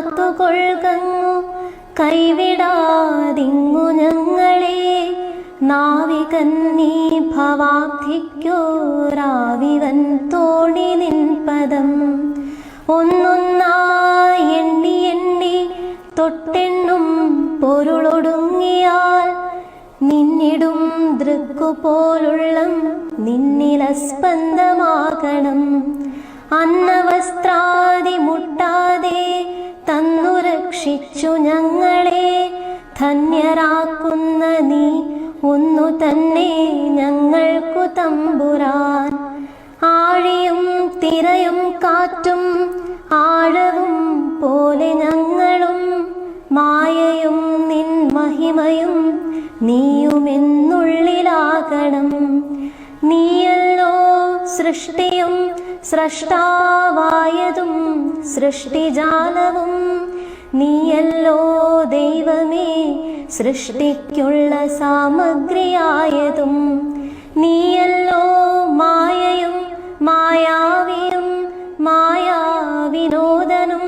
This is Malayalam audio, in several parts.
കാത്തുകൊള്ളുന്നു കൈവിടാതിങ്ങു ഞങ്ങളെ. നാവികൻ നീ ഭവാബ്ധിക്കോരാവിവൻ തോണി നിൻ പദം. ഒന്നൊന്നായി എണ്ണി എണ്ണി തൊട്ടെണ്ണും പൊരുളൊടുങ്ങിയാൽ നിന്നിടും ദൃക്കുപോലുള്ളം നിന്നിലസ്പന്ദമാകണം. അന്നവസ്ത്രാദി മുട്ടാതെ തന്നു രക്ഷിച്ചു ഞങ്ങളെ. ധന്യരാക്കുന്ന നീ ഒന്നു തന്നെ ഞങ്ങൾക്കു തമ്പുരാൻ. ആഴിയും തിരയും കാറ്റും ആഴവും പോലെ ഞങ്ങളും മായയും നിൻ മഹിമയും നീയുമെന്നുള്ളിലാകണം. നീയല്ലോ സൃഷ്ടിയും സ്രഷ്ടാവായതും സൃഷ്ടിജാലവും. നീയല്ലോ ദൈവമേ സൃഷ്ടിക്കുള്ള സാമഗ്രിയായതും. നീയല്ലോ മായയും മായാവിയും മായാവിനോദനും.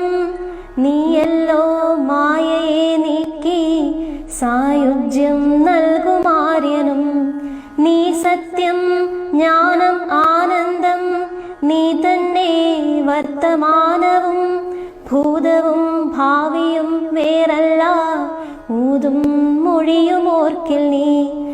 നീയല്ലോ മായയെ നീക്കി സായുജ്യം നൽകുമാര്യനും. നീ സത്യം ജ്ഞാനം ആനന്ദം. നീ തന്നെ വർത്തമാനവും ഭൂതവും ഭാവിയും വേറല്ല. ഊതും മൊഴിയും ഓർക്കിൽ നീ.